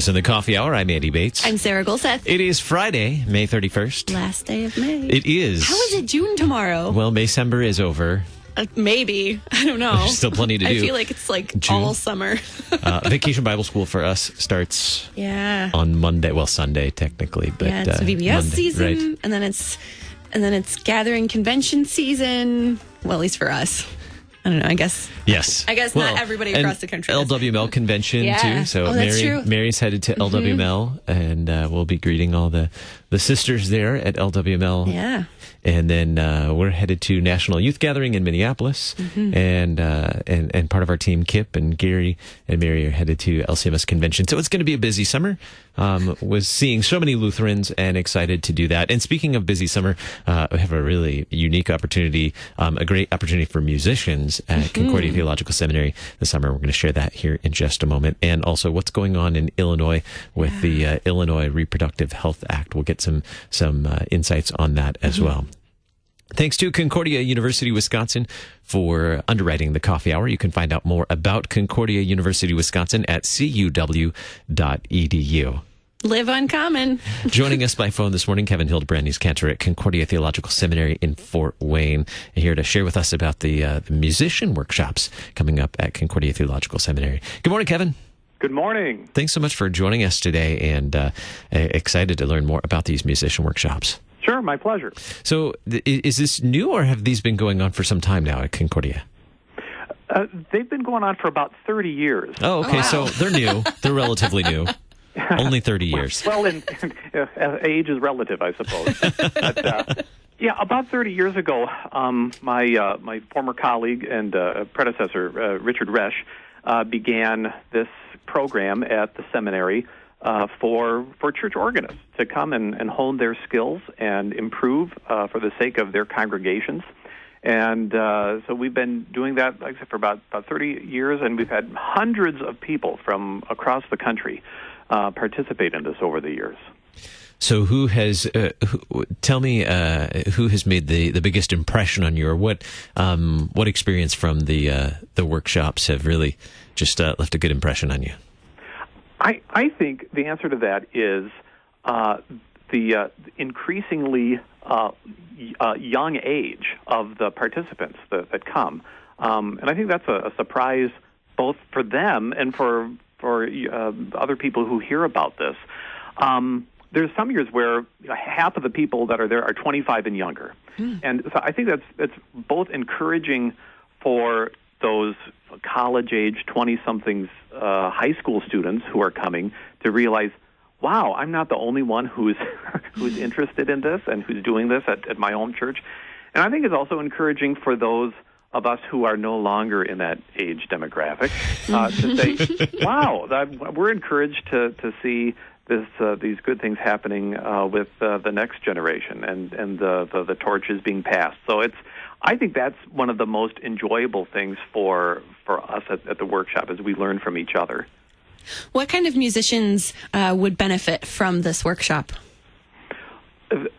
in the Coffee Hour. I'm Andy Bates. I'm Sarah Golseth. It is Friday, May 31st. Last day of May. It is. How is it June tomorrow? Well, Maycember is over. Maybe. I don't know. There's still plenty to do. I feel like it's like June. all summer. Vacation Bible School for us starts on Monday. Well, Sunday technically, but it's VBS Monday, season, right. and then it's gathering convention season. Well, at least for us. I don't know. I guess. Yes. I guess not everybody across the country. LWML convention too. So that's true. Mary's headed to LWML, and we'll be greeting all the sisters there at LWML. Yeah. And then we're headed to National Youth Gathering in Minneapolis, and part of our team, Kip and Gary and Mary, are headed to LCMS convention. So it's going to be a busy summer. Was seeing so many Lutherans and excited to do that. And speaking of busy summer, we have a really unique opportunity, a great opportunity for musicians at Concordia Theological Seminary this summer. We're going to share that here in just a moment. And also what's going on in Illinois with the Illinois Reproductive Health Act. We'll get some insights on that as well. Thanks to Concordia University, Wisconsin for underwriting the Coffee Hour. You can find out more about Concordia University, Wisconsin at cutw.edu. Live uncommon. Joining us by phone this morning, Kevin Hildebrand. He's Kantor at Concordia Theological Seminary in Fort Wayne, here to share with us about the musician workshops coming up at Concordia Theological Seminary. Good morning, Kevin. Good morning. Thanks so much for joining us today, and excited to learn more about these musician workshops. Sure, my pleasure. So is this new, or have these been going on for some time now at Concordia? They've been going on for about 30 years. Oh, okay. Wow. So they're new. They're relatively new. Only 30 years. Well, age is relative, I suppose. But, about 30 years ago, my former colleague and predecessor, Richard Resch, began this program at the seminary for church organists to come and hone their skills and improve for the sake of their congregations. And so we've been doing that, like I said, for about 30 years, and we've had hundreds of people from across the country participate in this over the years. So who has, tell me, who has made the biggest impression on you, or what experience from the workshops have really just left a good impression on you? I think the answer to that is the increasingly young age of the participants that come. And I think that's a surprise both for them and for other people who hear about this. There's some years where half of the people that are there are 25 and younger. And so I think that's both encouraging for those college-age 20-somethings high school students who are coming to realize, wow, I'm not the only one who's interested in this and who's doing this at my home church. And I think it's also encouraging for those of us who are no longer in that age demographic to say, wow, we're encouraged to see these good things happening with the next generation, and the torch is being passed. So I think that's one of the most enjoyable things for us at the workshop, as we learn from each other. What kind of musicians would benefit from this workshop?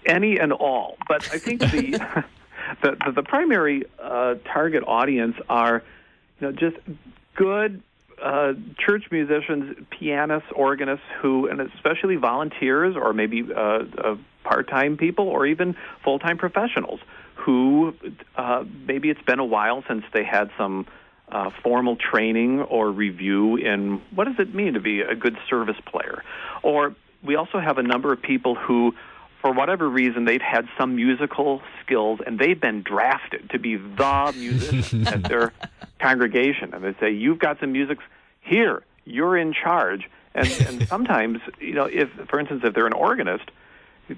Any and all, but I think the primary target audience are, just good church musicians, pianists, organists, and especially volunteers, or maybe part-time people, or even full-time professionals who maybe it's been a while since they had some formal training or review in what does it mean to be a good service player. Or we also have a number of people who, for whatever reason, they've had some musical skills and they've been drafted to be the musician at their congregation. And they say, you've got some music here, you're in charge. And sometimes, if, for instance, if they're an organist,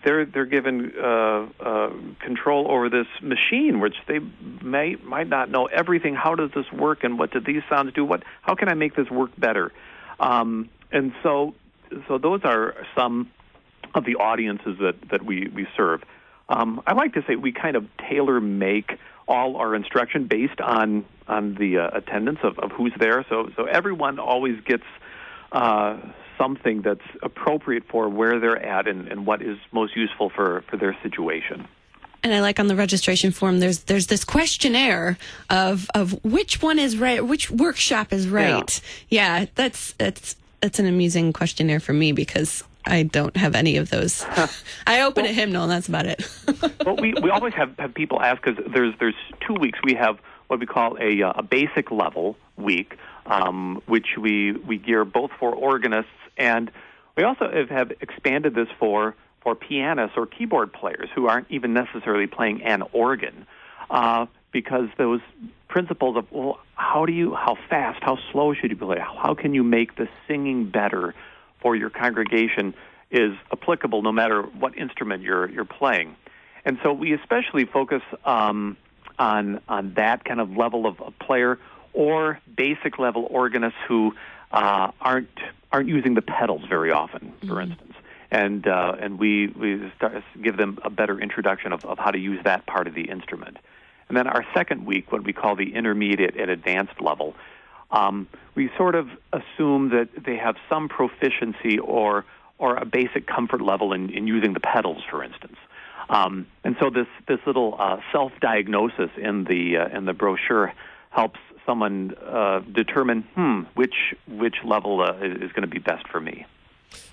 they're given control over this machine, which they might not know everything. How does this work, and what do these sounds do? How can I make this work better? And so those are some of the audiences that we serve. I like to say we kind of tailor make all our instruction based on the attendance of who's there. So everyone always gets something that's appropriate for where they're at and what is most useful for their situation. And I like on the registration form, there's this questionnaire of which one is right, which workshop is right. Yeah, that's That's an amusing questionnaire for me because I don't have any of those. I open a hymnal, and that's about it. Well, we always have people ask, because there's 2 weeks. We have what we call a basic level week, which we gear both for organists, and we also have expanded this for pianists or keyboard players who aren't even necessarily playing an organ, because those principles of, well, how fast, how slow should you play, how can you make the singing better for your congregation is applicable no matter what instrument you're playing. And so we especially focus on that kind of level of player, or basic level organists who aren't using the pedals very often, for instance. And we give them a better introduction of how to use that part of the instrument. And then our second week, what we call the intermediate and advanced level, we sort of assume that they have some proficiency or a basic comfort level in using the pedals, for instance. And so this little self-diagnosis in the brochure helps someone determine which level is going to be best for me.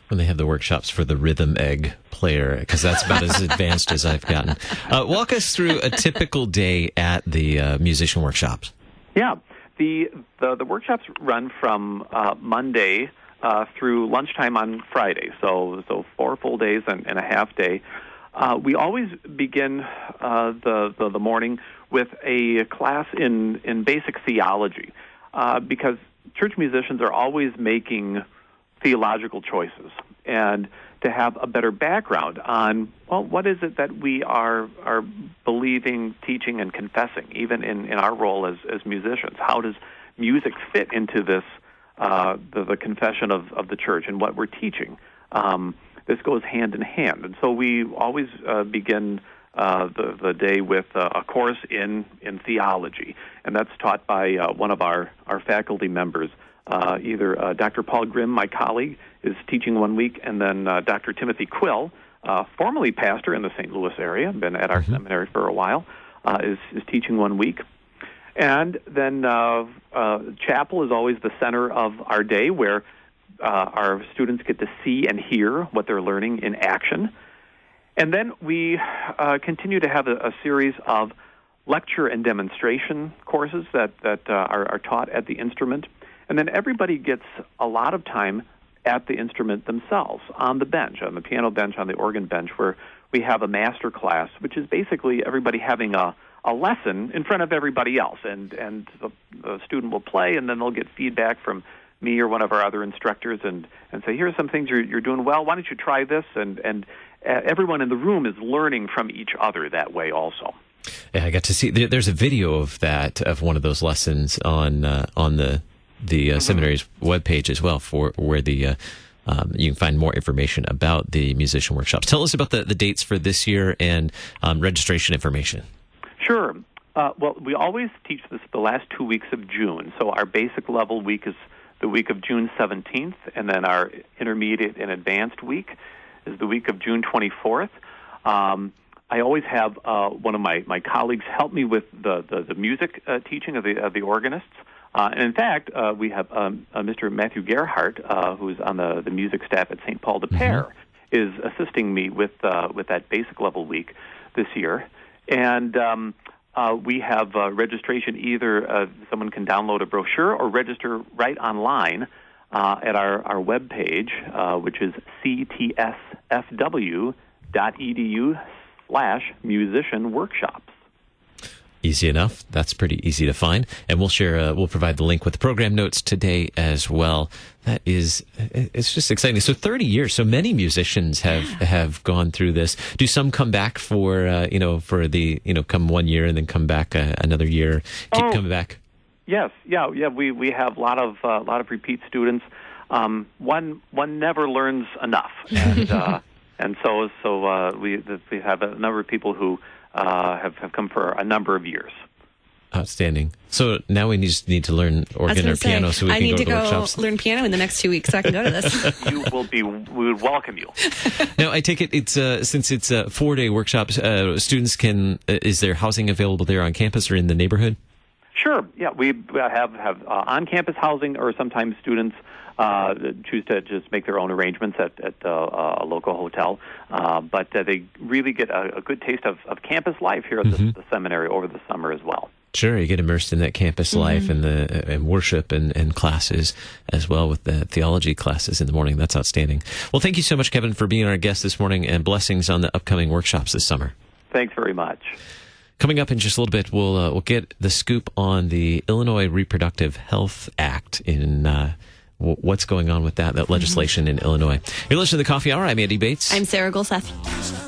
When they have the workshops for the rhythm egg player, because that's about as advanced as I've gotten. Walk us through a typical day at the musician workshops. Yeah, the workshops run from Monday through lunchtime on Friday, so 4 full days and a half day. We always begin the morning with a class in basic theology, because church musicians are always making theological choices, and to have a better background on, well, what is it that we are believing, teaching, and confessing, even in our role as musicians. How does music fit into this, the confession of the church and what we're teaching? This goes hand in hand. And so we always begin the day with a course in theology, and that's taught by one of our faculty members. Either Dr. Paul Grimm, my colleague, is teaching 1 week, and then Dr. Timothy Quill, formerly pastor in the St. Louis area, been at our seminary for a while, is teaching 1 week. And then chapel is always the center of our day, where our students get to see and hear what they're learning in action. And then we continue to have a series of lecture and demonstration courses that are taught at the instrument. And then everybody gets a lot of time at the instrument themselves, on the bench, on the piano bench, on the organ bench, where we have a master class, which is basically everybody having a lesson in front of everybody else. And the student will play, and then they'll get feedback from me or one of our other instructors and say, here are some things you're doing well. Why don't you try this? And everyone in the room is learning from each other that way also. Yeah, I got to see, there's a video of that, of one of those lessons on the seminary's webpage as well, for where you can find more information about the musician workshops. Tell us about the dates for this year and registration information. Sure. Well, we always teach this the last 2 weeks of June. So our basic level week is the week of June 17th, and then our intermediate and advanced week is the week of June 24th. I always have one of my colleagues help me with the music teaching of the organists. And in fact, we have Mr. Matthew Gerhardt, who's on the music staff at St. Paul de Pere, is assisting me with that basic level week this year. And we have registration. Either someone can download a brochure or register right online at our webpage, which is ctsfw.edu/musicianworkshops. Easy enough. That's pretty easy to find. And we'll provide the link with the program notes today as well. It's just exciting. So 30 years. So many musicians have gone through this. Do some come back for come 1 year and then come back another year, keep coming back? Yes. Yeah. We have a lot of repeat students. One never learns enough. And so we have a number of people who have come for a number of years. Outstanding. So now we just need to learn organ or piano so we can go to the workshops. I need to go learn piano in the next 2 weeks so I can go to this. We would welcome you. Now, I take it since it's 4-day workshops, students is there housing available there on campus or in the neighborhood? Sure. Yeah, we have on-campus housing, or sometimes students choose to just make their own arrangements at a local hotel. But they really get a good taste of campus life here at the seminary over the summer as well. Sure, you get immersed in that campus life and worship and classes as well with the theology classes in the morning. That's outstanding. Well, thank you so much, Kevin, for being our guest this morning, and blessings on the upcoming workshops this summer. Thanks very much. Coming up in just a little bit, we'll get the scoop on the Illinois Reproductive Health Act in what's going on with that legislation in Illinois. You're listening to the Coffee Hour. I'm Andy Bates. I'm Sarah Golseth.